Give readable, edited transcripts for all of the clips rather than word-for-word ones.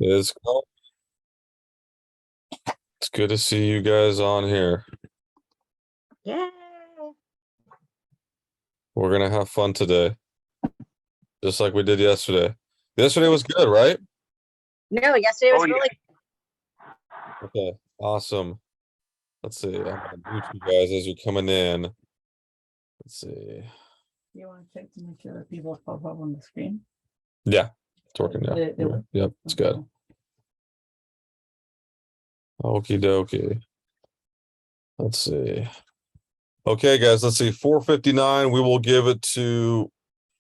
It's it's good to see you guys on here. Yeah. We're gonna have fun today, just like we did yesterday. Yesterday was good, right? No, yesterday was really Okay, awesome. Let's see. I'm gonna mute you guys as you're coming in. Let's see. You want to check to make sure that people pop up on the screen? Yeah, it's working now. It will. Yep, it's good. Okie dokie. Let's see. Okay, guys, let's see. 4:59. We will give it to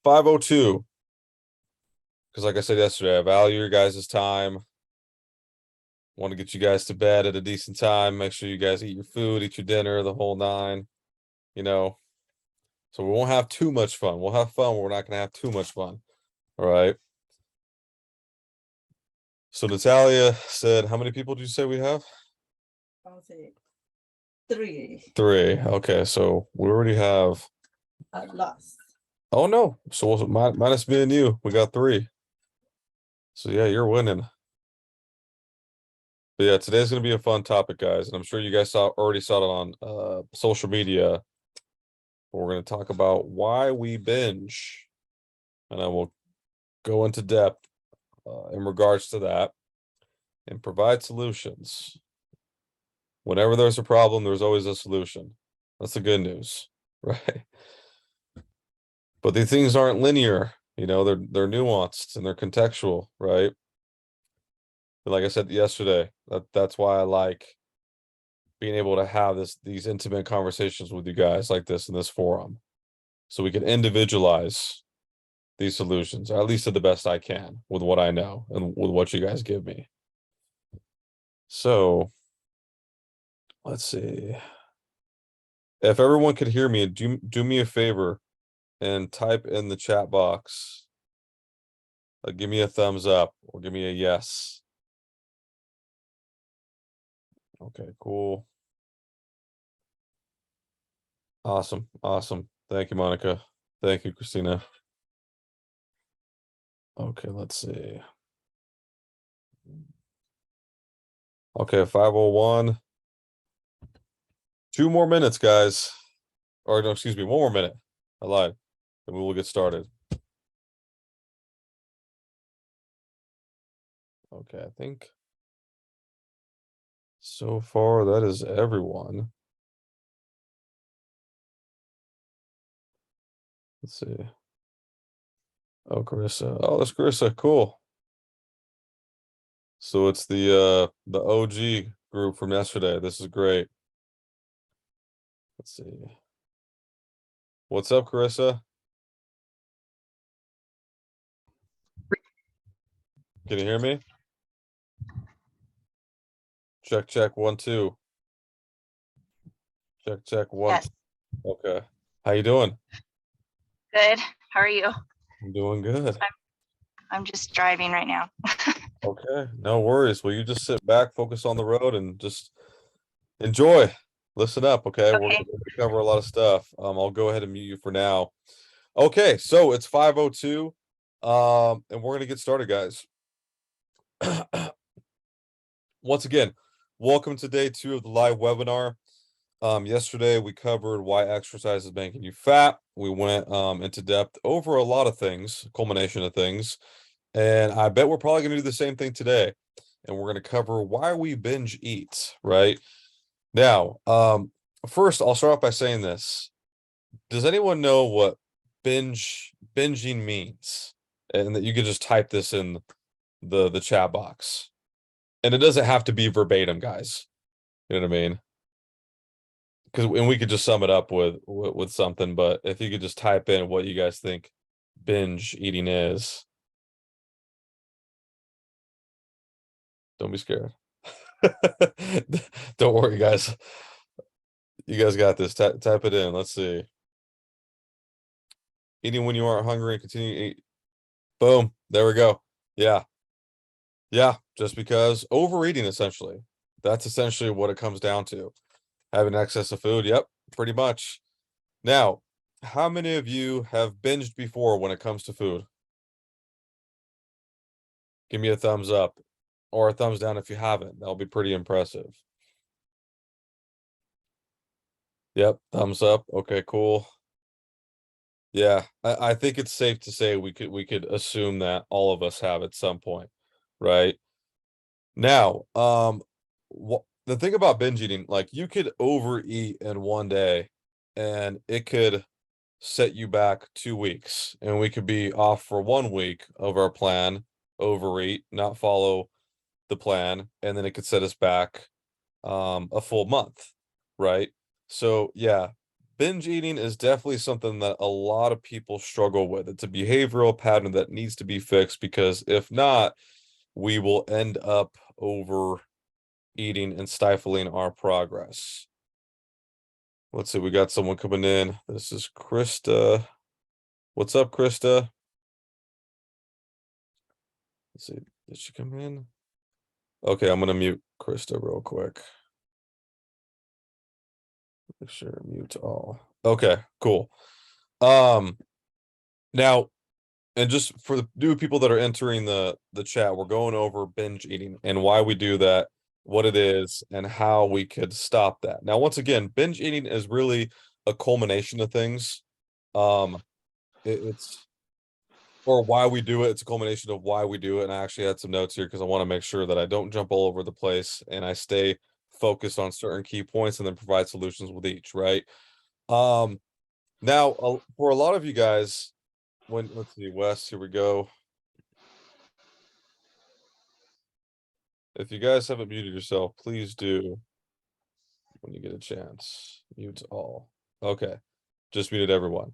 5:02. Because like I said yesterday, I value your guys' time. Want to get you guys to bed at a decent time. Make sure you guys eat your food, eat your dinner, the whole nine. You know. So we won't have too much fun. We'll have fun, but we're not gonna have too much fun. All right. So Natalia said, how many people did you say we have? I'll say 3 3. Okay, so we already have. at last. Oh no. So minus me and you, we got 3. So yeah, you're winning. But yeah, today's gonna be a fun topic, guys, and I'm sure you guys already saw it on social media. We're gonna talk about why we binge, and I will go into depth in regards to that and provide solutions. Whenever there's a problem, there's always a solution. That's the good news, right? But these things aren't linear, they're nuanced and they're contextual, right? And like I said yesterday, that's why I like being able to have these intimate conversations with you guys like this in this forum. So we can individualize these solutions, or at least to the best I can with what I know and with what you guys give me. So let's see. If everyone could hear me, do me a favor and type in the chat box. Give me a thumbs up or give me a yes. Okay, cool. Awesome. Awesome. Thank you, Monica. Thank you, Christina. Okay, let's see. Okay, 5:01. 2 more minutes, guys. Or no, excuse me, 1 more minute. I lied. And we will get started. Okay, I think so far that is everyone. Let's see. Oh, Carissa. Oh, that's Carissa. Cool. So it's the OG group from yesterday. This is great. Let's see. What's up, Carissa? Can you hear me? Check, check, 1, 2. Check, check, 1. Yes. Okay. How you doing? Good. How are you? I'm doing good. I'm just driving right now. Okay, no worries. Well, you just sit back, focus on the road, and just enjoy. Listen up, okay? We're Okay. gonna cover a lot of stuff. I'll go ahead and mute you for now. Okay, so it's 5:02, and we're gonna get started, guys. Once again, welcome to day 2 of the live webinar. Yesterday we covered why exercise is making you fat. We went into depth over a lot of things, culmination of things, and I bet we're probably gonna do the same thing today. And we're gonna cover why we binge eat, right? Now, first I'll start off by saying this. Does anyone know what binging means? And that you could just type this in the chat box. And it doesn't have to be verbatim, guys. You know what I mean? And we could just sum it up with something, but if you could just type in what you guys think binge eating is. Don't be scared. Don't worry, guys. You guys got this. Type it in. Let's see. Eating when you aren't hungry and continue to eat. Boom. There we go. Yeah. Yeah. Just because overeating, essentially. That's essentially what it comes down to. Having excess of food. Yep. Pretty much. Now, how many of you have binged before when it comes to food? Give me a thumbs up. or a thumbs down if you haven't. That'll be pretty impressive. Yep, thumbs up. Okay, cool. Yeah, I think it's safe to say we could assume that all of us have at some point, right? Now, what the thing about binge eating, like you could overeat in one day and it could set you back 2 weeks, and we could be off for 1 week of our plan, overeat, not follow the plan, and then it could set us back a full month, right? So yeah, binge eating is definitely something that a lot of people struggle with. It's a behavioral pattern that needs to be fixed, because if not, we will end up overeating and stifling our progress. Let's see, we got someone coming in. This is Krista. What's up, Krista? Let's see, did she come in? Okay, I'm gonna mute Krista real quick. Make sure mute all. Okay, cool. Now, and just for the new people that are entering the chat, we're going over binge eating and why we do that, what it is, and how we could stop that. Now, once again, binge eating is really a culmination of things. It's or why we do it. It's a culmination of why we do it. And I actually had some notes here because I want to make sure that I don't jump all over the place and I stay focused on certain key points and then provide solutions with each, right? Now, for a lot of you guys, let's see, Wes, here we go. If you guys haven't muted yourself, please do when you get a chance. Mute all. Okay, just muted everyone.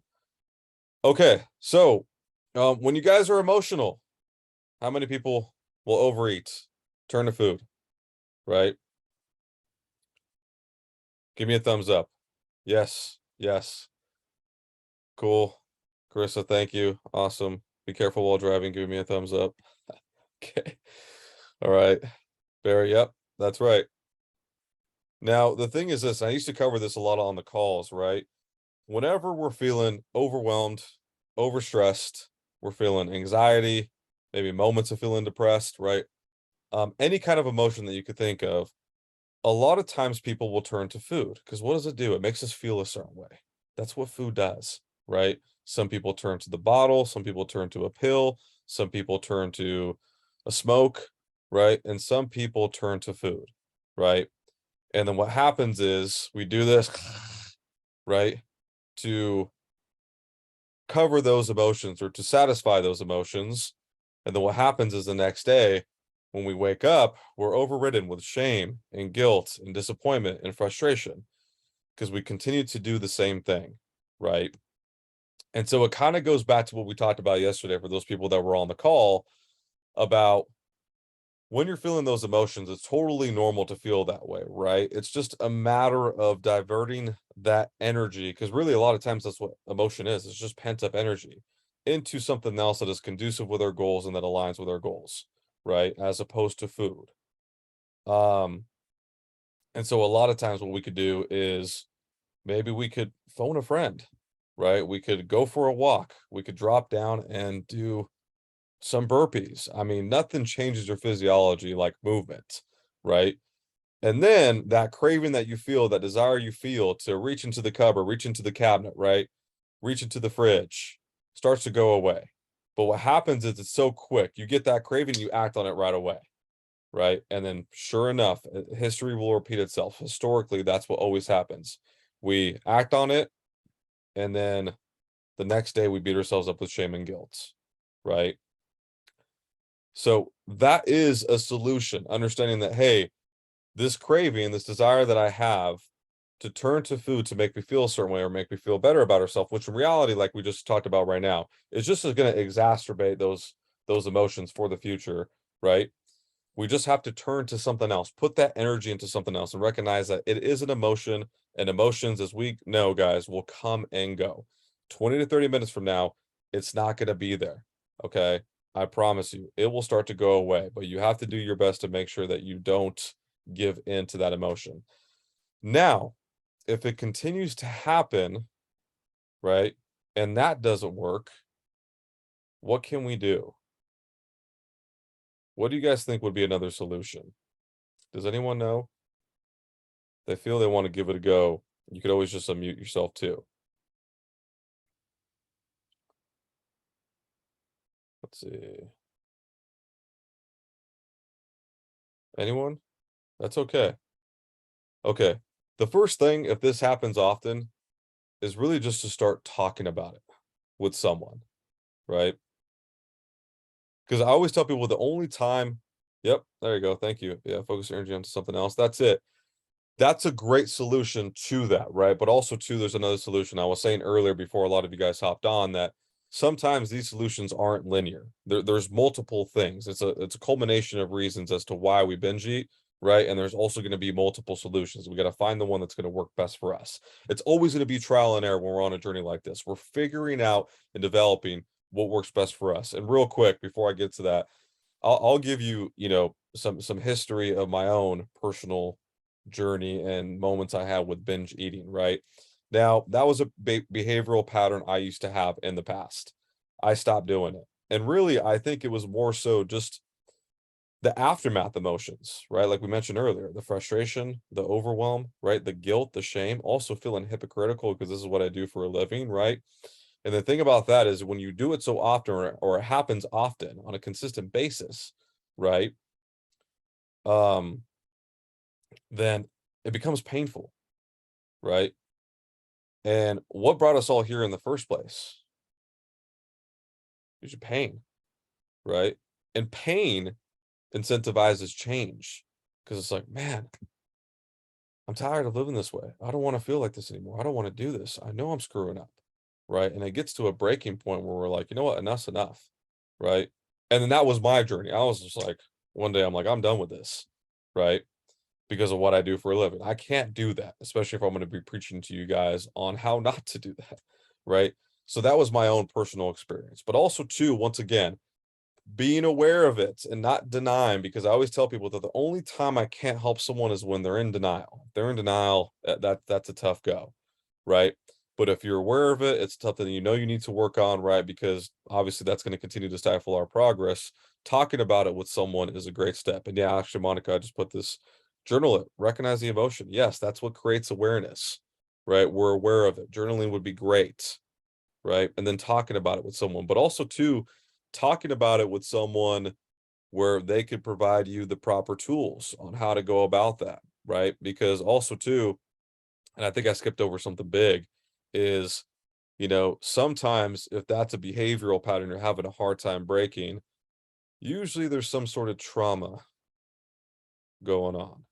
Okay, so when you guys are emotional, how many people will overeat, turn to food, right? Give me a thumbs up. Yes, yes. Cool. Carissa, thank you. Awesome. Be careful while driving. Give me a thumbs up. Okay. All right. Barry, yep, that's right. Now, the thing is this, I used to cover this a lot on the calls, right? Whenever we're feeling overwhelmed, overstressed, we're feeling anxiety, maybe moments of feeling depressed, right? Any kind of emotion that you could think of, a lot of times people will turn to food, because what does it do? It makes us feel a certain way. That's what food does, right? Some people turn to the bottle, some people turn to a pill, some people turn to a smoke, right? And some people turn to food, right? And then what happens is we do this, right, to cover those emotions or to satisfy those emotions. And then what happens is the next day, when we wake up, we're overridden with shame and guilt and disappointment and frustration because we continue to do the same thing, right? And so it kind of goes back to what we talked about yesterday for those people that were on the call about when you're feeling those emotions, it's totally normal to feel that way, right? It's just a matter of diverting that energy, because really a lot of times that's what emotion is. It's just pent up energy into something else that is conducive with our goals and that aligns with our goals, right? As opposed to food. And so a lot of times what we could do is maybe we could phone a friend, right? We could go for a walk. We could drop down and do some burpees. I mean, nothing changes your physiology like movement, right? And then that craving that you feel, that desire you feel to reach into the cupboard, reach into the cabinet, right? Reach into the fridge starts to go away. But what happens is it's so quick. You get that craving, you act on it right away, right? And then sure enough, history will repeat itself. Historically, that's what always happens. We act on it, and then the next day we beat ourselves up with shame and guilt, right? So that is a solution, understanding that, hey, this craving, this desire that I have to turn to food to make me feel a certain way or make me feel better about ourselves, which in reality, like we just talked about right now, is just going to exacerbate those emotions for the future, right? We just have to turn to something else, put that energy into something else, and recognize that it is an emotion, and emotions, as we know, guys, will come and go. 20 to 30 minutes from now, it's not going to be there. Okay. I promise you, it will start to go away, but you have to do your best to make sure that you don't give in to that emotion. Now, if it continues to happen, right, and that doesn't work, what can we do? What do you guys think would be another solution? Does anyone know? They feel they want to give it a go. You could always just unmute yourself too. Let's see. Anyone? That's okay. Okay. The first thing, if this happens often, is really just to start talking about it with someone, right? Because I always tell people the only time, yep, there you go. Thank you. Yeah, focus your energy onto something else. That's it. That's a great solution to that, right? But also too, there's another solution. I was saying earlier before a lot of you guys hopped on that sometimes these solutions aren't linear. There's multiple things. It's a culmination of reasons as to why we binge eat, right? And there's also going to be multiple solutions. We got to find the one that's going to work best for us. It's always going to be trial and error when we're on a journey like this. We're figuring out and developing what works best for us. And real quick, before I get to that, I'll give you, some history of my own personal journey and moments I had with binge eating, right? Now, that was a behavioral pattern I used to have in the past. I stopped doing it. And really, I think it was more so just the aftermath emotions, right? Like we mentioned earlier, the frustration, the overwhelm, right? The guilt, the shame, also feeling hypocritical because this is what I do for a living, right? And the thing about that is when you do it so often or it happens often on a consistent basis, right? Then it becomes painful, right? And what brought us all here in the first place? Is your pain, right? And pain incentivizes change because it's like, man, I'm tired of living this way. I don't want to feel like this anymore. I don't want to do this. I know I'm screwing up, right? And it gets to a breaking point where we're like, you know what, enough's enough, right? And then that was my journey. I was just like, one day I'm like, I'm done with this, right? Because of what I do for a living. I can't do that, especially if I'm going to be preaching to you guys on how not to do that, right? So that was my own personal experience. But also too, once again, being aware of it and not denying, because I always tell people that the only time I can't help someone is when they're in denial. If they're in denial, that's a tough go, right? But if you're aware of it, it's something you know you need to work on, right? Because obviously that's going to continue to stifle our progress. Talking about it with someone is a great step. And yeah, actually, Monica, I just put this, journal it, recognize the emotion. Yes, that's what creates awareness, right? We're aware of it. Journaling would be great, right? And then talking about it with someone, but also too, talking about it with someone where they could provide you the proper tools on how to go about that, right? Because also too, and I think I skipped over something big, is, sometimes if that's a behavioral pattern you're having a hard time breaking, usually there's some sort of trauma going on.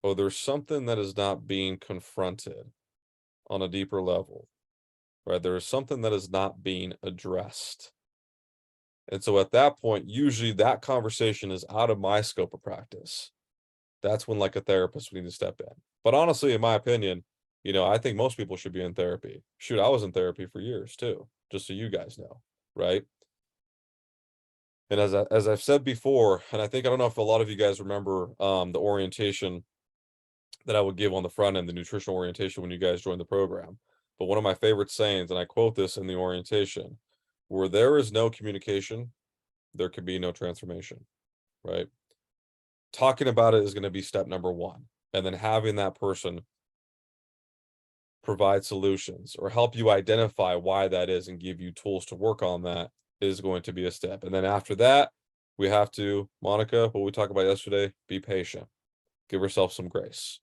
Or there's something that is not being confronted on a deeper level, right? There is something that is not being addressed. And so at that point, usually that conversation is out of my scope of practice. That's when like a therapist would need to step in. But honestly, in my opinion, I think most people should be in therapy. Shoot, I was in therapy for years too, just so you guys know, right? And as I've said before, and I don't know if a lot of you guys remember the orientation that I would give on the front end, the nutritional orientation when you guys join the program. But one of my favorite sayings, and I quote this in the orientation, where there is no communication, there can be no transformation, right? Talking about it is going to be step number one. And then having that person provide solutions or help you identify why that is and give you tools to work on that is going to be a step. And then after that, we have to, Monica, what we talked about yesterday, be patient, give yourself some grace.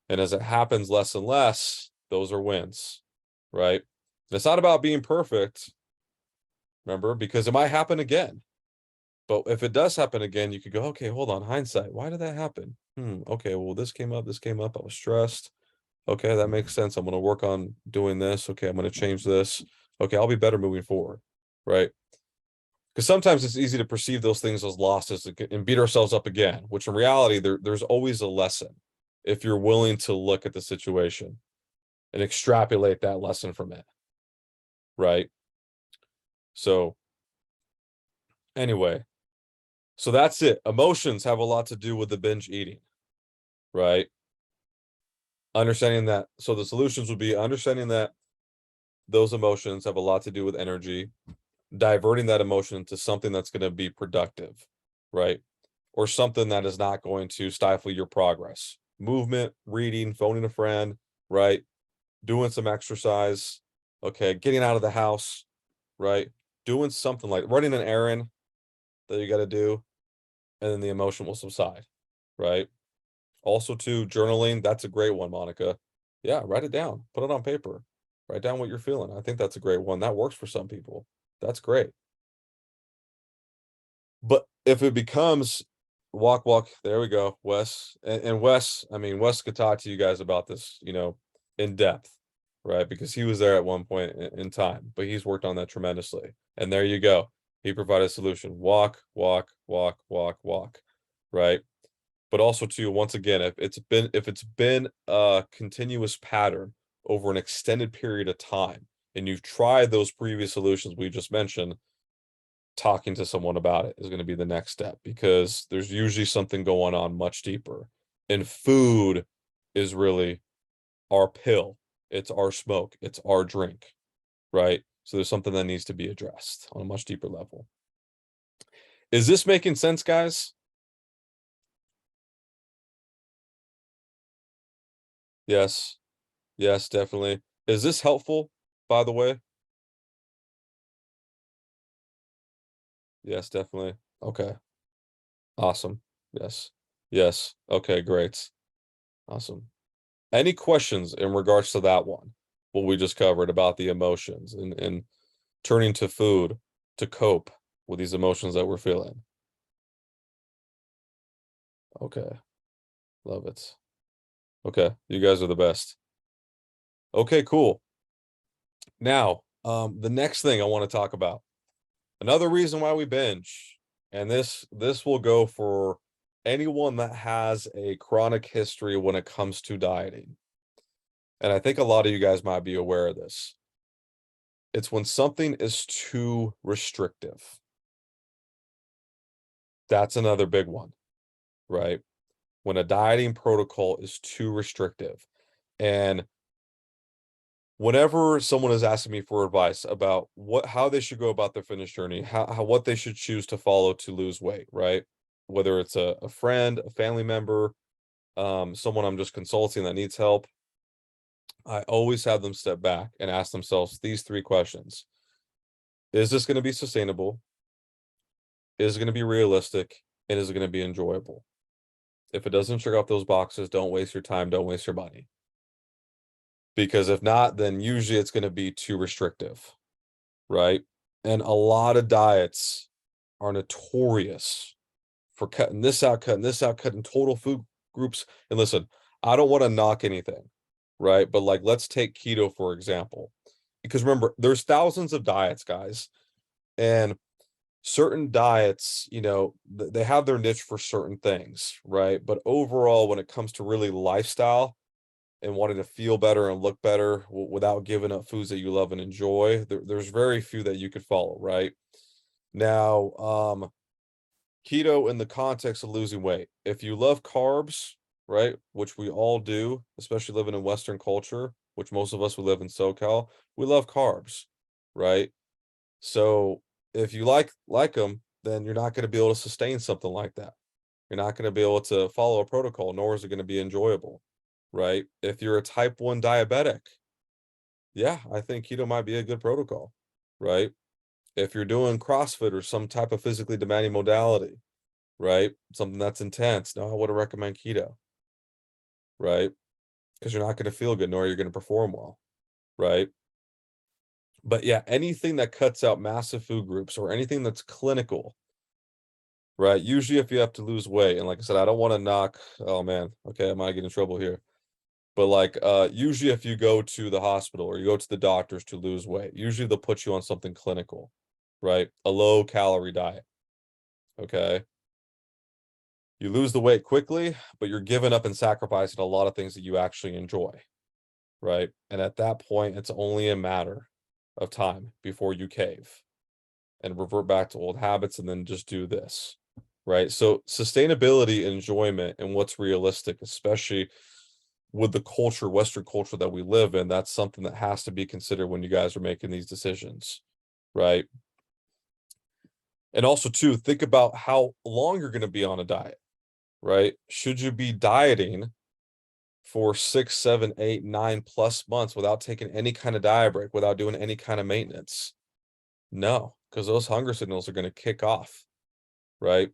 And as it happens less and less, those are wins, right? And it's not about being perfect, remember, because it might happen again. But if it does happen again, you could go, okay, hold on, hindsight. Why did that happen? Okay, well, this came up, I was stressed. Okay, that makes sense. I'm going to work on doing this. Okay, I'm going to change this. Okay, I'll be better moving forward, right? Because sometimes it's easy to perceive those things as losses and beat ourselves up again, which in reality, there's always a lesson if you're willing to look at the situation and extrapolate that lesson from it, right? So anyway, so that's it. Emotions have a lot to do with the binge eating, right? Understanding that. So the solutions would be understanding that those emotions have a lot to do with energy, diverting that emotion into something that's going to be productive, right? Or something that is not going to stifle your progress. Movement, reading, phoning a friend, right? Doing some exercise, okay, getting out of the house, right? Doing something like running an errand that you got to do, and then the emotion will subside, right? Also, too, journaling, that's a great one, Monica. Yeah, write it down, put it on paper, write down what you're feeling. I think that's a great one. That works for some people. That's great. But if it becomes walk, there we go, Wes. And Wes, I mean, Wes could talk to you guys about this, in depth, right? Because he was there at one point in time, but he's worked on that tremendously. And there you go. He provided a solution. Walk, right? But also too, once again, if it's been a continuous pattern over an extended period of time, and you've tried those previous solutions we just mentioned, talking to someone about it is going to be the next step, because there's usually something going on much deeper. And food is really our pill. It's our smoke. It's our drink, right? So there's something that needs to be addressed on a much deeper level. Is this making sense, guys? Yes. Yes, definitely. Is this helpful, by the way? Yes, definitely. Okay. Awesome. Yes. Yes. Okay, great. Awesome. Any questions in regards to that one? What we just covered about the emotions and turning to food to cope with these emotions that we're feeling. Okay. Love it. Okay, you guys are the best. Okay, cool. Now, the next thing I want to talk about, another reason why we binge, and this will go for anyone that has a chronic history when it comes to dieting. And I think a lot of you guys might be aware of this. It's when something is too restrictive. That's another big one, right? When a dieting protocol is too restrictive. And whenever someone is asking me for advice about how they should go about their fitness journey, how what they should choose to follow to lose weight, right? Whether it's a friend, a family member, someone I'm just consulting that needs help, I always have them step back and ask themselves these three questions. Is this going to be sustainable? Is it going to be realistic? And is it going to be enjoyable? If it doesn't check off those boxes, don't waste your time, don't waste your money. Because if not, then usually it's going to be too restrictive, right? And a lot of diets are notorious for cutting this out, cutting total food groups. And listen, I don't want to knock anything, right? But like, let's take keto, for example. Because remember, there's thousands of diets, guys. And certain diets, they have their niche for certain things, right? But overall, when it comes to really lifestyle and wanting to feel better and look better without giving up foods that you love and enjoy, there's very few that you could follow, right? Now, keto in the context of losing weight. If you love carbs, right, which we all do, especially living in Western culture, which most of us who live in SoCal, we love carbs, right? So if you like them, then you're not going to be able to sustain something like that. You're not going to be able to follow a protocol, nor is it going to be enjoyable, right? If you're a type 1 diabetic, yeah, I think keto might be a good protocol, right? If you're doing CrossFit or some type of physically demanding modality, right? Something that's intense, no, I wouldn't recommend keto, right? Because you're not going to feel good, nor you're going to perform well, right? But yeah, anything that cuts out massive food groups or anything that's clinical, right? Usually if you have to lose weight, and like I said, I don't want to knock, oh man, okay, I might get in trouble here. But like usually if you go to the hospital or you go to the doctors to lose weight, usually they'll put you on something clinical, right? A low calorie diet. Okay. You lose the weight quickly, but you're giving up and sacrificing a lot of things that you actually enjoy, right? And at that point, it's only a matter of time before you cave and revert back to old habits and then just do this, right? So sustainability, enjoyment, and what's realistic, especially with the culture, Western culture that we live in, that's something that has to be considered when you guys are making these decisions, right? And also too, think about how long you're going to be on a diet, right? Should you be dieting for 6, 7, 8, 9+ months without taking any kind of diet break, without doing any kind of maintenance? No, because those hunger signals are going to kick off, right?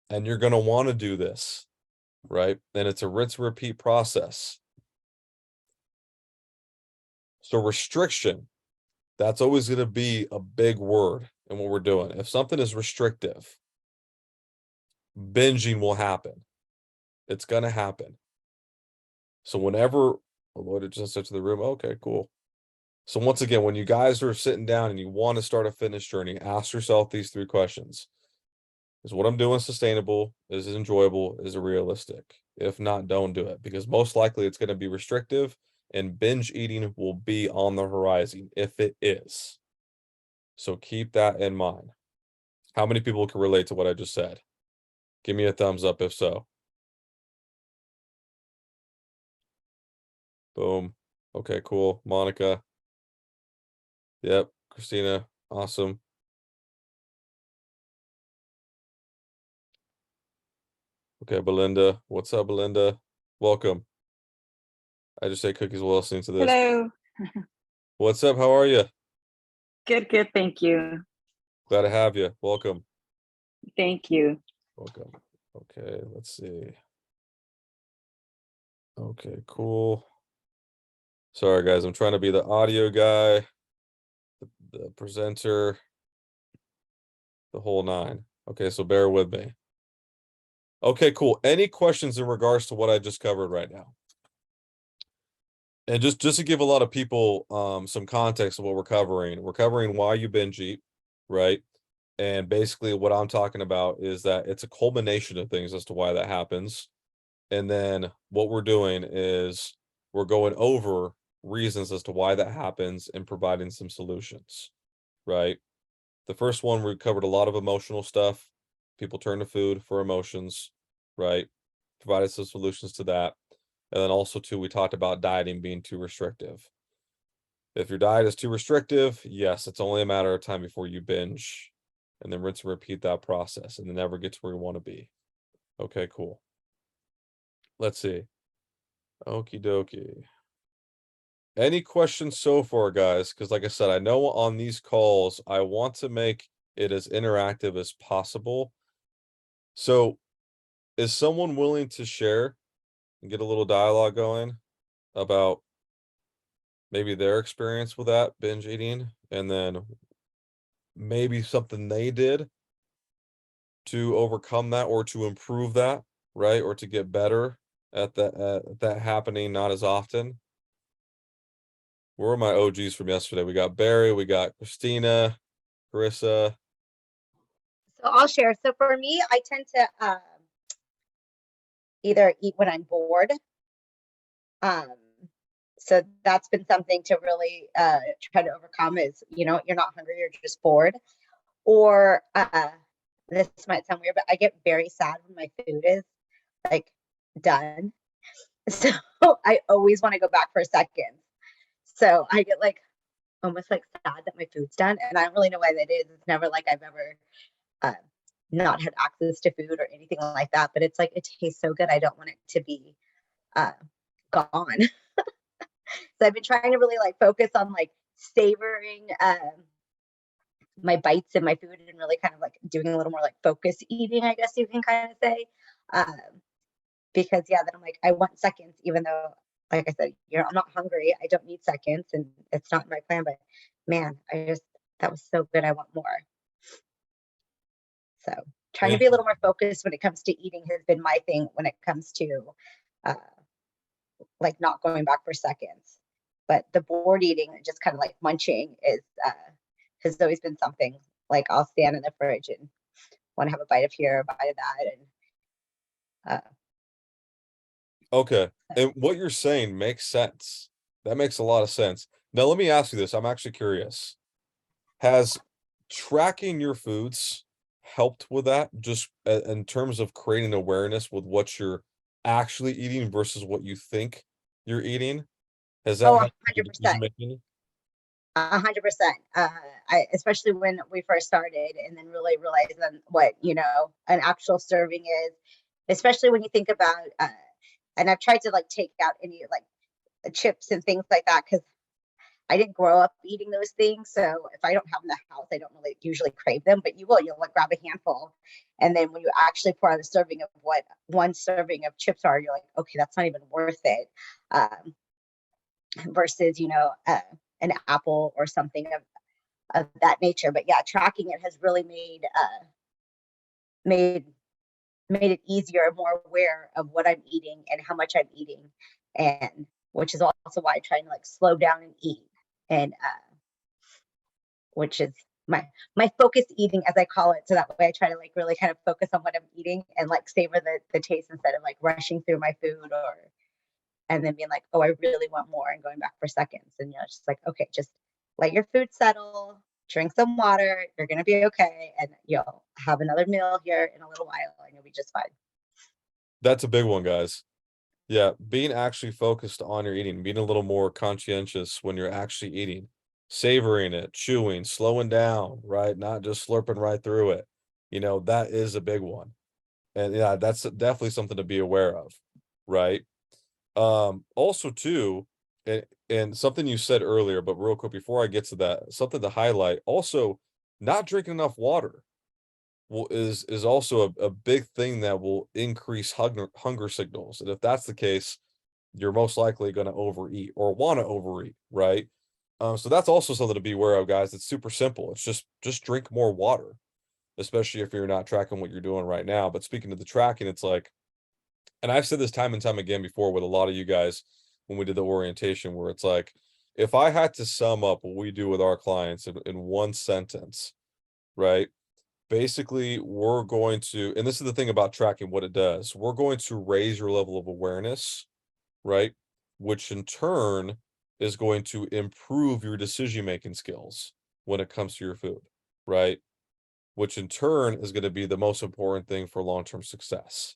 And you're going to want to do this, right? And it's a rinse and repeat process. So restriction, that's always going to be a big word in what we're doing. If something is restrictive, binging will happen. It's going to happen. So whenever, oh Lord, it just entered the room. Okay, cool. So once again, when you guys are sitting down and you want to start a fitness journey, ask yourself these 3 questions. Is what I'm doing sustainable? Is it enjoyable? Is it realistic? If not, don't do it, because most likely it's going to be restrictive and binge eating will be on the horizon if it is. So keep that in mind. How many people can relate to what I just said? Give me a thumbs up if so. Boom. Okay, cool. Monica. Yep. Christina. Awesome. Okay, Belinda. What's up, Belinda? Welcome. I just say cookies while listening to this. Hello. What's up? How are you? Good, good. Thank you. Glad to have you. Welcome. Thank you. Welcome. Okay, let's see. Okay, cool. Sorry, guys. I'm trying to be the audio guy, the presenter, the whole 9. Okay, so bear with me. Okay, cool. Any questions in regards to what I just covered right now? And just to give a lot of people some context of what we're covering why you binge eat, right? And basically what I'm talking about is that it's a culmination of things as to why that happens. And then what we're doing is we're going over reasons as to why that happens and providing some solutions, right? The first one, we covered a lot of emotional stuff. People turn to food for emotions, right? Provided some solutions to that. And then also too, we talked about dieting being too restrictive. If your diet is too restrictive, yes, it's only a matter of time before you binge, and then rinse and repeat that process and then never get to where you want to be. Okay, cool. Let's see. Okie dokie. Any questions so far, guys? Because like I said, I know on these calls, I want to make it as interactive as possible. So is someone willing to share and get a little dialogue going about maybe their experience with that binge eating, and then maybe something they did to overcome that or to improve that, right? Or to get better at that happening not as often? Where are my OGs from yesterday? We got Barry, we got Christina, Carissa. So I'll share. So for me, I tend to either eat when I'm bored. So that's been something to really try to overcome is, you're not hungry, you're just bored. Or this might sound weird, but I get very sad when my food is like done. So I always want to go back for a second. So I get like almost like sad that my food's done. And I don't really know why that is. It's never like I've ever not had access to food or anything like that. But it's like it tastes so good. I don't want it to be gone. So I've been trying to really like focus on like savoring my bites and my food and really kind of like doing a little more like focus eating, I guess you can kind of say. Because yeah, then I'm like, I want seconds, even though, like I said, I'm not hungry. I don't need seconds and it's not in my plan, but man, that was so good. I want more. So trying to be a little more focused when it comes to eating has been my thing when it comes to like not going back for seconds. But the bored eating and just kind of like munching has always been something. Like I'll stand in the fridge and want to have a bite of here, a bite of that, and Okay. And what you're saying makes sense. That makes a lot of sense. Now, let me ask you this. I'm actually curious. Has tracking your foods helped with that, just in terms of creating awareness with what you're actually eating versus what you think you're eating? Has that helped with your decision 100%. making? 100%. Especially when we first started, and then really realizing what, an actual serving is, especially when you think about, and I've tried to like take out any like chips and things like that, because I didn't grow up eating those things. So if I don't have them in the house, I don't really usually crave them, but you'll like grab a handful. And then when you actually pour out a serving of what one serving of chips are, you're like, okay, that's not even worth it. Versus, an apple or something of that nature. But yeah, tracking it has really made it easier and more aware of what I'm eating and how much I'm eating. And which is also why I try to like slow down and eat. And which is my focused eating, as I call it. So that way I try to like really kind of focus on what I'm eating and like savor the taste instead of like rushing through my food and then being like, oh, I really want more, and going back for seconds. And it's just like, okay, just let your food settle, drink some water, you're gonna be okay, and you'll have another meal here in a little while and you'll be just fine. That's a big one, guys. Yeah, being actually focused on your eating, being a little more conscientious when you're actually eating, savoring it, chewing, slowing down, right? Not just slurping right through it. That is a big one. And yeah, that's definitely something to be aware of, right? Also too, and something you said earlier, but real quick before I get to that, something to highlight, also not drinking enough water is also a big thing that will increase hunger signals. And if that's the case, you're most likely going to overeat or want to overeat, right? So that's also something to be aware of, guys. It's super simple. It's just drink more water, especially if you're not tracking what you're doing right now. But speaking of the tracking, it's like, and I've said this time and time again before with a lot of you guys when we did the orientation, where it's like, if I had to sum up what we do with our clients in one sentence, right? Basically, we're going to, and this is the thing about tracking, what it does, we're going to raise your level of awareness, right? Which in turn is going to improve your decision-making skills when it comes to your food, right? Which in turn is going to be the most important thing for long-term success.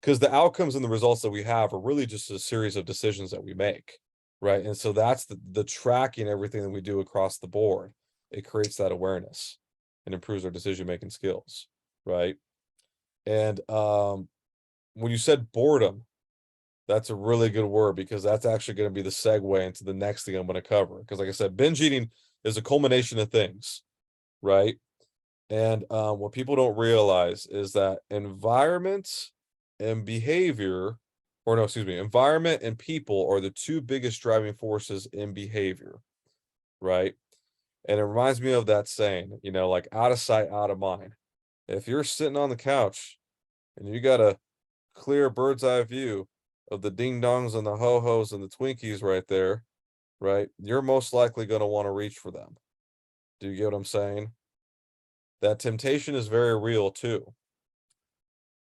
Because the outcomes and the results that we have are really just a series of decisions that we make, right? And so that's the tracking everything that we do across the board. It creates that awareness and improves our decision-making skills, right? And when you said boredom, that's a really good word, because that's actually going to be the segue into the next thing I'm going to cover. Because like I said, binge eating is a culmination of things, right? And what people don't realize is that environment and behavior, or no, excuse me, environment and people are the two biggest driving forces in behavior, right? And it reminds me of that saying, like out of sight, out of mind. If you're sitting on the couch and you got a clear bird's eye view of the ding dongs and the ho hos and the Twinkies right there, right? You're most likely going to want to reach for them. Do you get what I'm saying? That temptation is very real too.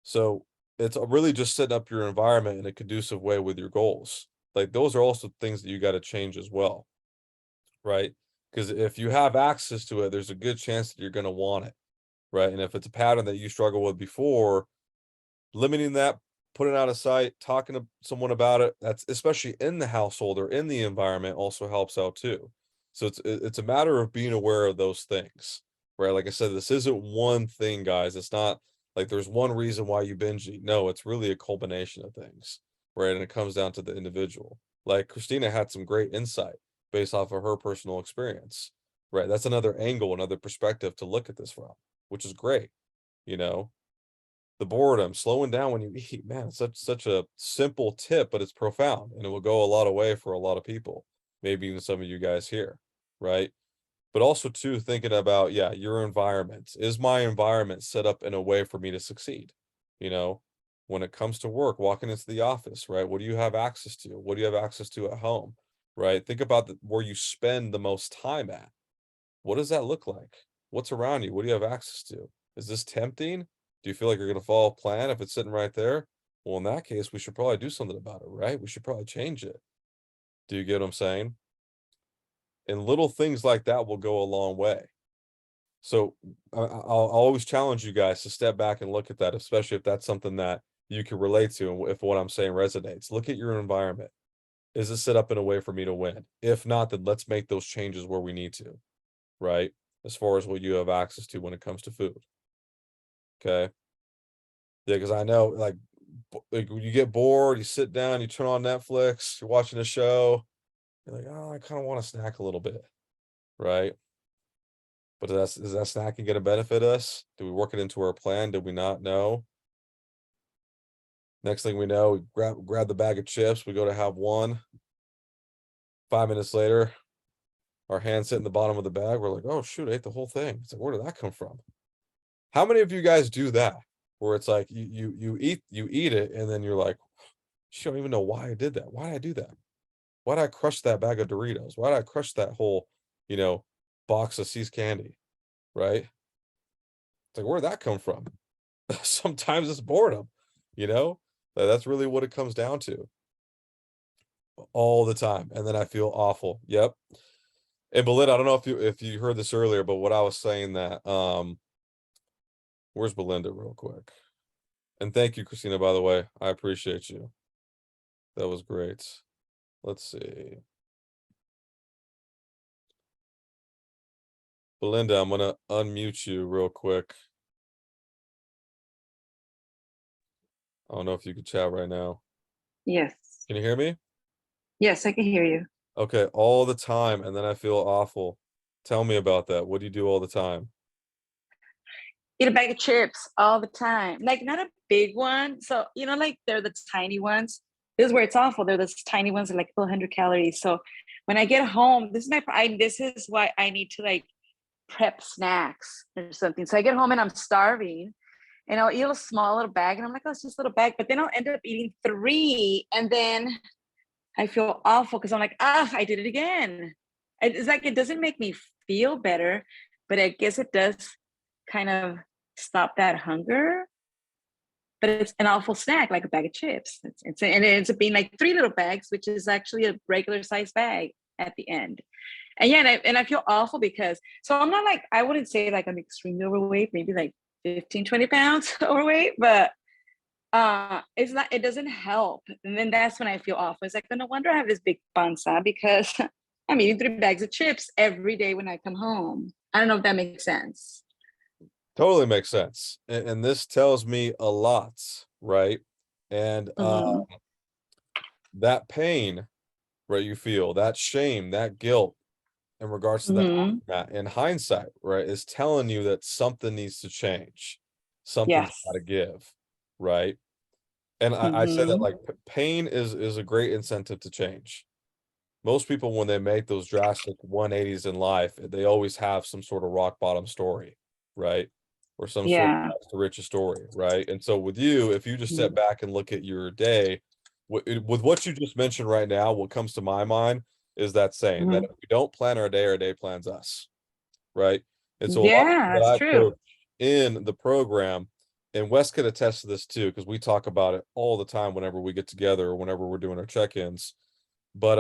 So it's really just setting up your environment in a conducive way with your goals. Like those are also things that you got to change as well, right? Because if you have access to it, there's a good chance that you're going to want it, right? And if it's a pattern that you struggle with before, limiting that, putting it out of sight, talking to someone about it, that's especially in the household or in the environment, also helps out too. So it's a matter of being aware of those things, right? Like I said, this isn't one thing, guys. It's not like there's one reason why you binge eat. No, it's really a culmination of things, right? And it comes down to the individual. Like Christina had some great insight based off of her personal experience, right? That's another angle, another perspective to look at this from, which is great, you know. The boredom, slowing down when you eat, man, it's such a simple tip, but it's profound, and it will go a lot of way for a lot of people, maybe even some of you guys here, right? But also too, thinking about, yeah, your environment. Is my environment set up in a way for me to succeed? You know, when it comes to work, walking into the office, right? What do you have access to? What do you have access to at home? Right? Think about where you spend the most time at. What does that look like? What's around you? What do you have access to? Is this tempting? Do you feel like you're going to fall plan if it's sitting right there? Well, in that case, we should probably do something about it, right? We should probably change it. Do you get what I'm saying? And little things like that will go a long way. So I'll always challenge you guys to step back and look at that, especially if that's something that you can relate to and if what I'm saying resonates. Look at your environment. Is it set up in a way for me to win? If not, then let's make those changes where we need to, right? As far as what you have access to when it comes to food. Okay. Yeah, because I know like when you get bored, you sit down, you turn on Netflix, you're watching a show, you're like, oh, I kind of want to snack a little bit, right? But is that snacking going to benefit us? Do we work it into our plan? Did we not know? Next thing we know, we grab the bag of chips, we go to have one. 5 minutes later, our hands sit in the bottom of the bag. We're like, oh shoot, I ate the whole thing. It's like, where did that come from? How many of you guys do that? Where it's like you eat it, and then you're like, you don't even know why I did that. Why did I do that? Why did I crush that bag of Doritos? Why did I crush that whole, box of See's candy? Right? It's like, where'd that come from? Sometimes it's boredom, you know? That's really what it comes down to. All the time. And then I feel awful. Yep. And Belinda, I don't know if you heard this earlier, but what I was saying that where's Belinda real quick? And thank you, Christina, by the way. I appreciate you. That was great. Let's see. Belinda, I'm gonna unmute you real quick. I don't know if you can chat right now. Yes. Can you hear me? Yes, I can hear you. Okay, all the time, and then I feel awful. Tell me about that. What do you do all the time? Eat a bag of chips all the time. Like not a big one. So, like they're the tiny ones. This is where it's awful. They're those tiny ones that like 100 calories. So when I get home, this is why I need to like prep snacks or something. So I get home and I'm starving and I'll eat a small little bag and I'm like, oh, it's just a little bag. But then I'll end up eating 3 and then I feel awful because I'm like, I did it again. It's like, it doesn't make me feel better, but I guess it does kind of stop that hunger. But it's an awful snack, like a bag of chips. And it ends up being like 3 little bags, which is actually a regular size bag at the end. And yeah, and I feel awful because, so I'm not like, I wouldn't say like I'm extremely overweight, maybe like 15, 20 pounds overweight, but it's not, it doesn't help. And then that's when I feel awful. It's like, no wonder I have this big panza because I'm eating 3 bags of chips every day when I come home. I don't know if that makes sense. Totally makes sense. And this tells me a lot, right? And that pain, right, you feel, that shame, that guilt in regards to that, in hindsight, right, is telling you that something needs to change. Something's Yes. got to give, right? And I say that like pain is a great incentive to change. Most people, when they make those drastic 180s in life, they always have some sort of rock bottom story, right? Or some sort of to riches story, right? And so with you, if you just step back and look at your day, with what you just mentioned right now, what comes to my mind is that saying that if we don't plan our day plans us, right? And so a lot of people that that's I true. coach in the program, and Wes could attest to this too, because we talk about it all the time whenever we get together or whenever we're doing our check-ins. But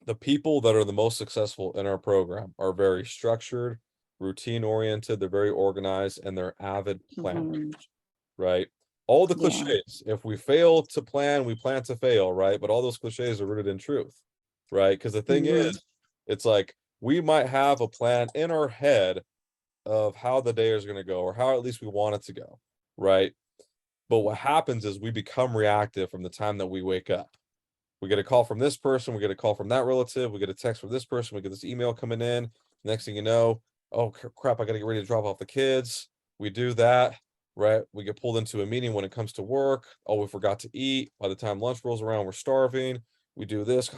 the people that are the most successful in our program are very structured, routine oriented, they're very organized, and they're avid planners, right? All the cliches. If we fail to plan, we plan to fail, right? But all those cliches are rooted in truth, right? Because the thing is, it's like we might have a plan in our head of how the day is going to go, or how at least we want it to go, right? But what happens is we become reactive from the time that we wake up. We get a call from this person, we get a call from that relative, we get a text from this person, we get this email coming in. Next thing you know, oh crap, I got to get ready to drop off the kids. We do that, right? We get pulled into a meeting when it comes to work. Oh, we forgot to eat. By the time lunch rolls around, we're starving. We do this,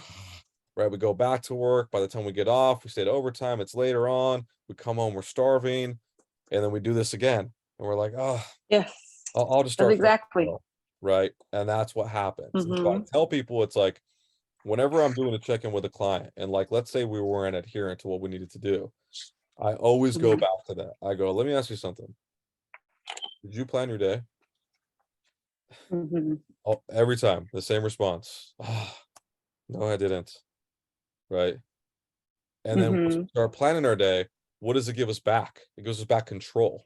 right? We go back to work. By the time we get off, we stayed overtime. It's later on. We come home, we're starving. And then we do this again. And we're like, oh, Yes. I'll just start. Exactly. Right. And that's what happens. And so I tell people, it's like, whenever I'm doing a check-in with a client, and like, let's say we weren't adherent to what we needed to do, I always go back to that. I go, let me ask you something. Did you plan your day? Oh, every time, the same response. Oh, no, I didn't. Right. And then once we start planning our day, what does it give us back? It gives us back control.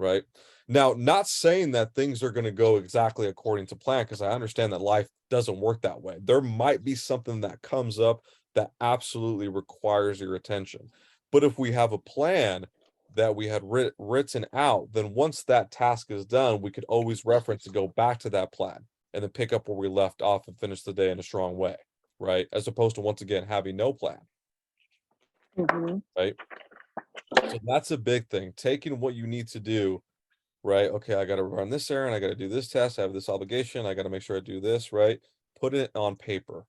right? Now, not saying that things are going to go exactly according to plan, because I understand that life doesn't work that way. There might be something that comes up that absolutely requires your attention. But if we have a plan that we had written out, then once that task is done, we could always reference and go back to that plan and then pick up where we left off and finish the day in a strong way, right? As opposed to, once again, having no plan, Mhm. right? So that's a big thing. Taking what you need to do, right? Okay, I got to run this errand. I got to do this test. I have this obligation. I got to make sure I do this, right? Put it on paper.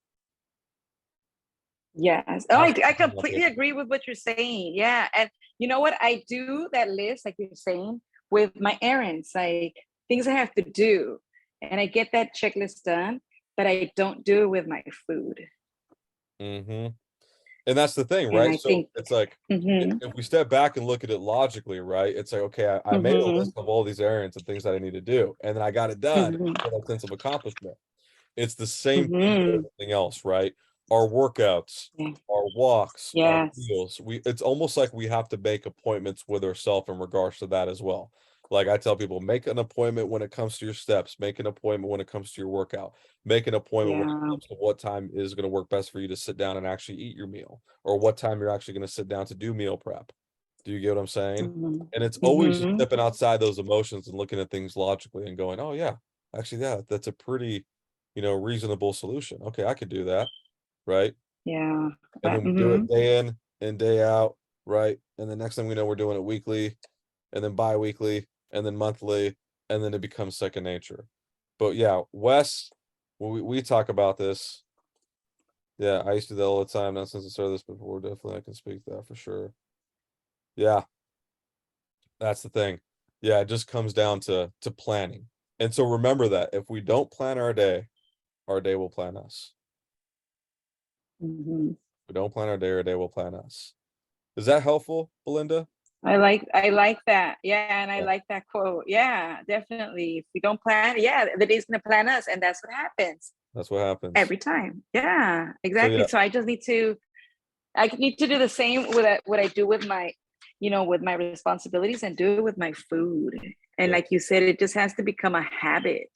Yes. Oh, Have I something on completely paper. agree with what you're saying. Yeah. And you know what? I do that list, like you're saying, with my errands, like things I have to do. And I get that checklist done, but I don't do it with my food. Mm-hmm. And that's the thing, And right? I So think, it's like, mm-hmm, if we step back and look at it logically, right? It's like, okay, I made a mm-hmm, list of all these errands and things that I need to do, and then I got it done. mm-hmm, With a sense of accomplishment. It's the same thing with mm-hmm. everything else, right? Our workouts, Yeah. our walks, our Yes. meals. It's almost like we have to make appointments with ourselves in regards to that as well. Like I tell people, make an appointment when it comes to your steps, make an appointment when it comes to your workout, make an appointment when it Yeah. comes to what time is going to work best for you to sit down and actually eat your meal, or what time you're actually going to sit down to do meal prep. Do you get what I'm saying? Mm-hmm. And it's always just Mm-hmm. stepping outside those emotions and looking at things logically and going, oh yeah, actually, yeah, that's a pretty, reasonable solution. Okay, I could do that, right? Yeah. And then we do Mm-hmm. it day in and day out, right? And the next thing we know, we're doing it weekly, and then bi-weekly, and then monthly, and then it becomes second nature. But yeah, Wes, when we talk about this, yeah, I used to do that all the time. Not since I started this before, definitely I can speak to that for sure. Yeah, that's the thing. Yeah, it just comes down to planning. And so remember that if we don't plan our day will plan us. Mm-hmm. If we don't plan our day will plan us. Is that helpful, Belinda? I like that. Yeah, and I Yeah, like that quote. Yeah, definitely. If we don't plan, yeah, the day's gonna plan us, and that's what happens that's what happens. every time. Yeah, So exactly. yeah, So I need to do the same with what I do with my, with my responsibilities, and do it with my food. And yeah. like you said, it just has to become a habit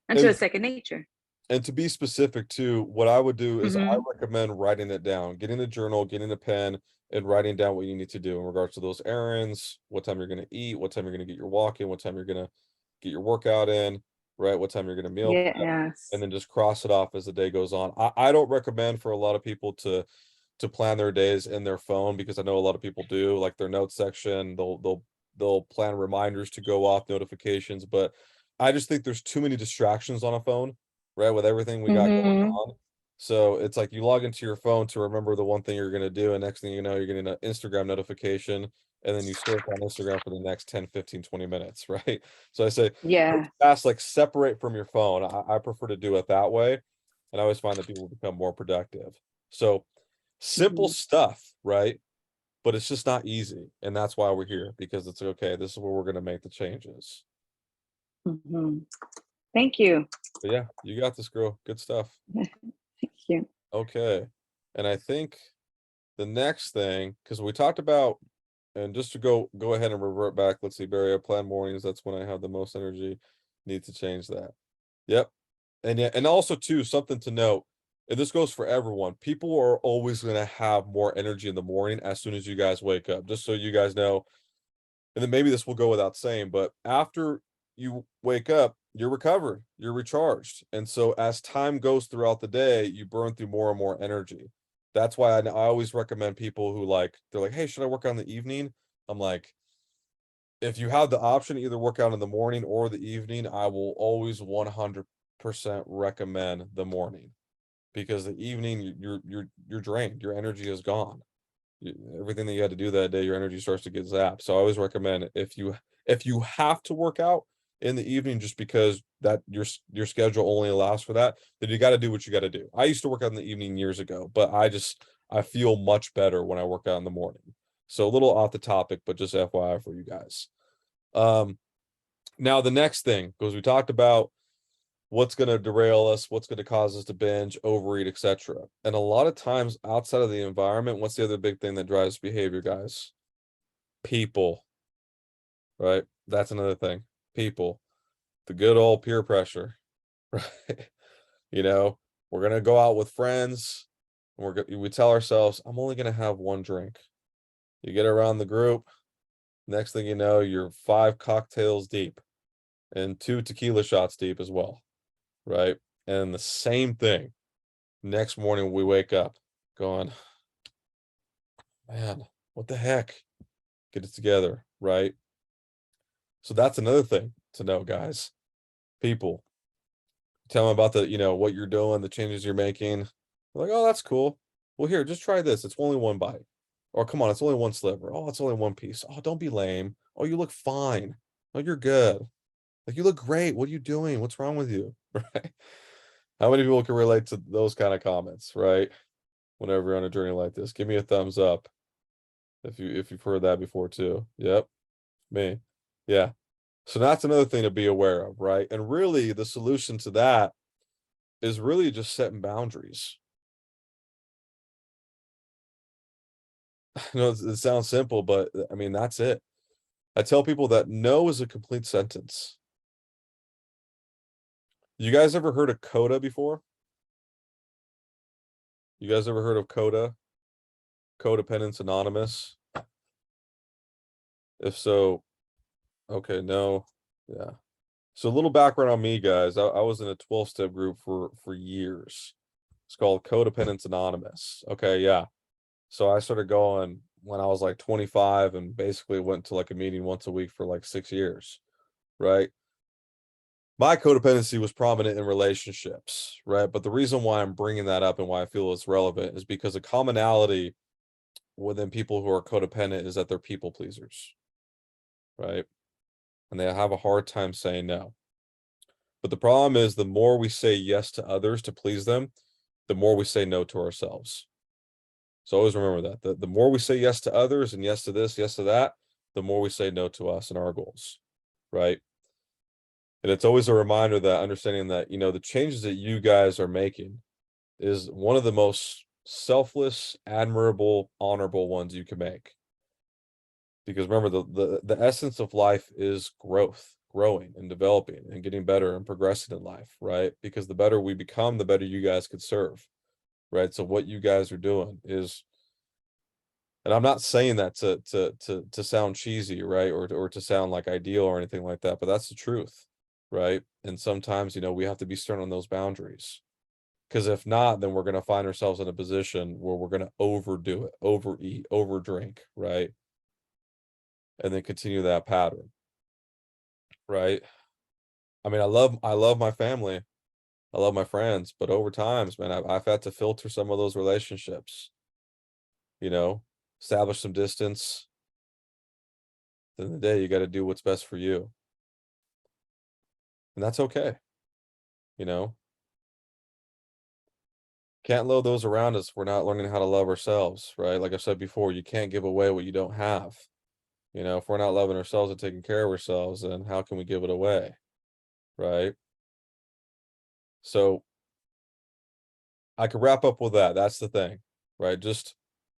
until And it's second nature. and to be specific too, what I would do is I Mm-hmm. recommend writing it down, getting a journal, getting a pen, and writing down what you need to do in regards to those errands, what time you're going to eat, what time you're going to get your walk in, what time you're going to get your workout in, right? What time you're going to meal prep, and Yes. then just cross it off as the day goes on. I don't recommend for a lot of people to plan their days in their phone, because I know a lot of people do, like their notes section, they'll plan reminders to go off, notifications, but I just think there's too many distractions on a phone, right? With everything we got going Mm-hmm. on. So it's like you log into your phone to remember the one thing you're going to do, and next thing you know, you're getting an Instagram notification, and then you surf on Instagram for the next 10, 15, 20 minutes, right? So I say Yeah. fast, like separate from your phone. I prefer to do it that way. And I always find that people become more productive. So simple Mm-hmm. stuff, right? But it's just not easy. And that's why we're here, because it's okay. This is where we're going to make the changes. Mm-hmm. Thank you. But yeah, you got this, girl. Good stuff. Thank you. Okay. And I think the next thing, because we talked about, and just to go ahead and revert back, let's see, Barry, I plan mornings. That's when I have the most energy. Need to change that. Yep. And yeah, and also too, something to note, and this goes for everyone, people are always going to have more energy in the morning as soon as you guys wake up, just so you guys know. And then maybe this will go without saying, but after you wake up, you're recovered, you're recharged. And so as time goes throughout the day, you burn through more and more energy. That's why I always recommend people who they're like, hey, should I work out in the evening? I'm like, if you have the option to either work out in the morning or the evening, I will always 100% recommend the morning, because the evening you're drained, your energy is gone. Everything that you had to do that day, your energy starts to get zapped. So I always recommend, if you have to work out in the evening just because that your schedule only allows for that, then you got to do what you got to do. I used to work out in the evening years ago, but I feel much better when I work out in the morning. So a little off the topic, but just FYI for you guys. Now the next thing, because we talked about what's going to derail us, what's going to cause us to binge, overeat, etc. And a lot of times outside of the environment, what's the other big thing that drives behavior, guys? People, right? That's another thing. People, the good old peer pressure, right? You know, we're gonna go out with friends, and we tell ourselves, I'm only gonna have one drink. You get around the group, next thing you know, you're 5 cocktails deep and 2 tequila shots deep as well, right? And the same thing. Next morning we wake up going, man, what the heck? Get it together, right? So that's another thing to know, guys. People, tell them about the, what you're doing, the changes you're making. They're like, oh, that's cool. Well, here, just try this. It's only one bite. Or come on, it's only one sliver. Oh, it's only one piece. Oh, don't be lame. Oh, you look fine. Oh, you're good. Like, you look great. What are you doing? What's wrong with you? Right? How many people can relate to those kind of comments, right? Whenever you're on a journey like this, give me a thumbs up if you've heard that before too. Yep, me. Yeah. So that's another thing to be aware of, right? And really the solution to that is really just setting boundaries. I know it sounds simple, but I mean, that's it. I tell people that no is a complete sentence. You guys ever heard of CODA before? You guys ever heard of CODA? Codependence Anonymous? If so, okay, no. Yeah. So a little background on me, guys. I was in a 12-step group for years. It's called Codependence Anonymous. Okay, yeah. So I started going when I was like 25 and basically went to like a meeting once a week for like 6 years, right? My codependency was prominent in relationships, right? But the reason why I'm bringing that up and why I feel it's relevant is because a commonality within people who are codependent is that they're people pleasers, right? And they have a hard time saying no. But the problem is the more we say yes to others to please them, the more we say no to ourselves. So always remember that. The more we say yes to others and yes to this, yes to that, the more we say no to us and our goals, right? And it's always a reminder that understanding that, the changes that you guys are making is one of the most selfless, admirable, honorable ones you can make. Because remember, the essence of life is growth, growing and developing and getting better and progressing in life, right? Because the better we become, the better you guys could serve, right? So what you guys are doing is, and I'm not saying that to sound cheesy, right? Or to sound like ideal or anything like that, but that's the truth, right? And sometimes, we have to be stern on those boundaries. Because if not, then we're going to find ourselves in a position where we're going to overdo it, overeat, overdrink, right? And then continue that pattern, right? I mean, I love my family. I love my friends, but over times, man, I've had to filter some of those relationships, you know, establish some distance. At the end of the day, you got to do what's best for you. And that's okay, you know. Can't love those around us. We're not learning how to love ourselves, right? Like I said before, you can't give away what you don't have. If we're not loving ourselves and taking care of ourselves, then how can we give it away? Right? So I could wrap up with that. That's the thing, right? Just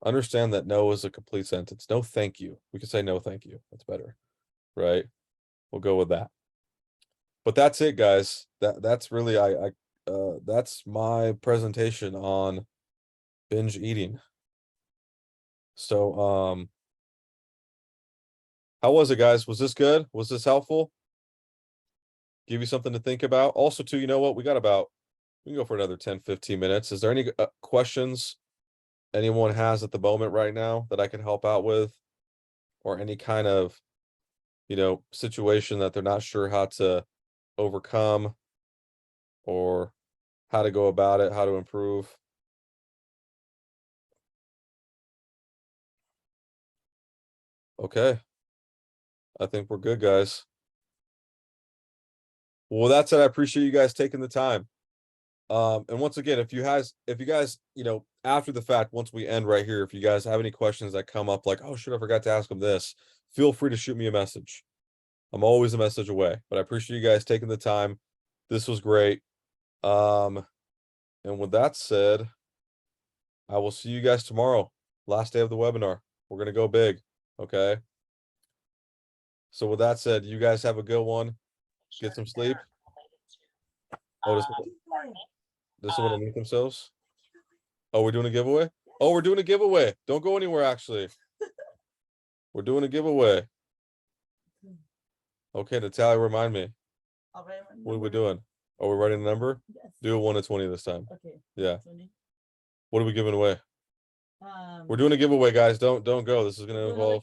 understand that no is a complete sentence. No, thank you. We could say no, thank you. That's better, right? We'll go with that. But that's it, guys. That's really that's my presentation on binge eating. So how was it, guys? Was this good? Was this helpful? Give you something to think about. Also, too, you know what? We can go for another 10, 15 minutes. Is there any questions anyone has at the moment right now that I can help out with? Or any kind of, situation that they're not sure how to overcome or how to go about it, how to improve? Okay. I think we're good, guys. Well, that's it. I appreciate you guys taking the time. And once again, if you guys, after the fact, once we end right here, if you guys have any questions that come up like, oh, shoot, I forgot to ask them this, feel free to shoot me a message. I'm always a message away, but I appreciate you guys taking the time. This was great. And with that said, I will see you guys tomorrow. Last day of the webinar. We're going to go big. Okay. So with that said, you guys have a good one. Get some sleep. Oh, does someone unmute themselves? Oh, we're doing a giveaway? Oh, we're doing a giveaway. Don't go anywhere, actually. We're doing a giveaway. Okay, Natalia, remind me. I'll write my What are we number. doing? Are we writing the number? Yes. Do a 1 to 20 this time. Okay. Yeah. 20. What are we giving away? Um, We're doing a giveaway, guys. Don't go. This is gonna we're involve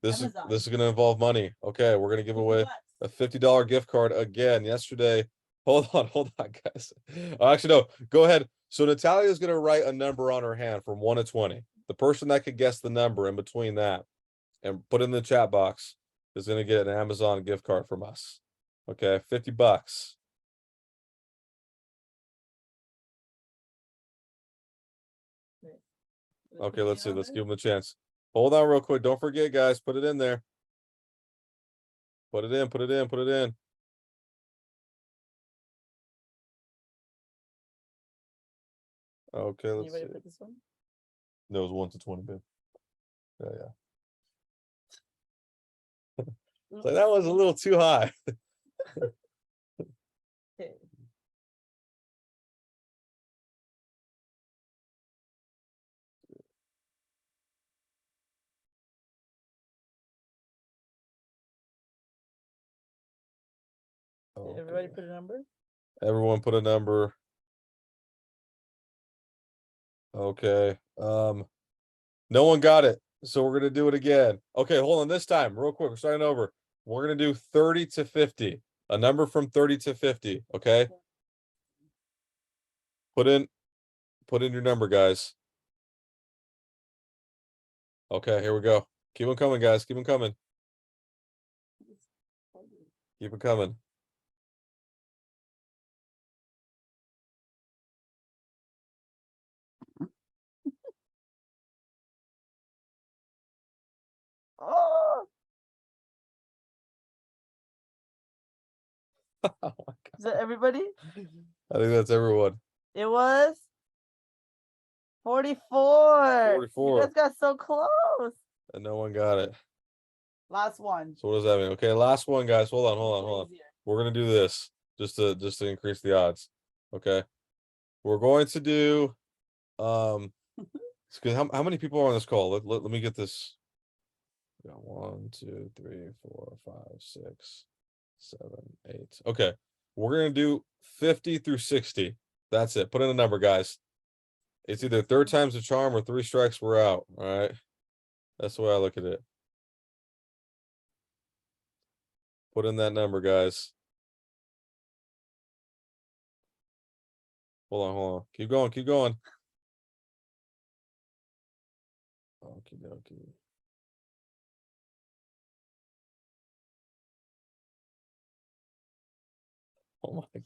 Amazon. this is gonna involve money. Okay, we're gonna give 50 away bucks. a $50 gift card again. Yesterday, hold on, guys. Actually, no, go ahead. So Natalia is gonna write a number on her hand from 1 to 20. The person that could guess the number in between that and put in the chat box is gonna get an Amazon gift card from us. Okay, 50 bucks. Okay, let's see. Let's give them a chance. Hold on real quick. Don't forget, guys. Put it in there. Put it in, put it in, put it in. Okay, let's Anybody see. put this one? No, it was 1 to 20, babe. Yeah. It's like that was a little too high. Okay. Did everybody Okay. put a number? Everyone put a number. Okay. No one got it. So we're gonna do it again. Okay, hold on. This time, real quick. We're starting over. We're gonna do 30 to 50. A number from 30 to 50. Okay. Put in your number, guys. Okay, here we go. Keep them coming, guys. Keep them coming. Keep it coming. Oh, Oh my God. is that everybody? I think that's everyone. It was 44. 44. You guys got so close. And no one got it. Last one. So what does that mean? Okay, last one, guys. Hold on. Easier. We're gonna do this just to increase the odds. Okay. We're going to do because how many people are on this call? Let me get this. We got 1, 2, 3, 4, 5, 6, 7, 8. Okay. We're gonna do 50 through 60. That's it. Put in a number, guys. It's either third time's the charm or 3 strikes, we're out. All right. That's the way I look at it. Put in that number, guys. Hold on. Keep going. Okay. Oh my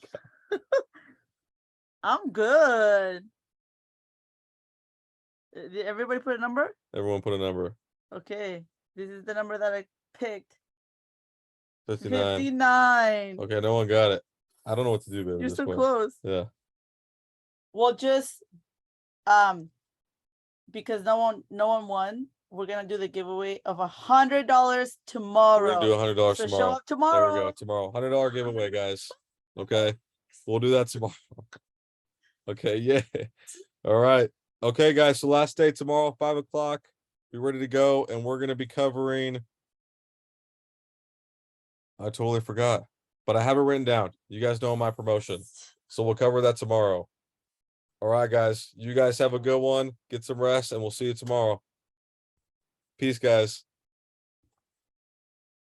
God. I'm good. Did everybody put a number? Everyone put a number. Okay. This is the number that I picked. 59. 59. Okay, no one got it. I don't know what to do, baby. You're This so point. close. Yeah. Well, just because no one won, we're gonna do the giveaway of $100 tomorrow. We're gonna do $100 So tomorrow. show up tomorrow. There we go. Tomorrow. $100 giveaway, guys. Okay. We'll do that tomorrow. Okay, yeah. All right. Okay, guys. So last day tomorrow, 5 o'clock. Be ready to go. And we're gonna be covering. I totally forgot. But I have it written down. You guys know my promotion. So we'll cover that tomorrow. All right, guys. You guys have a good one. Get some rest, and we'll see you tomorrow. Peace, guys.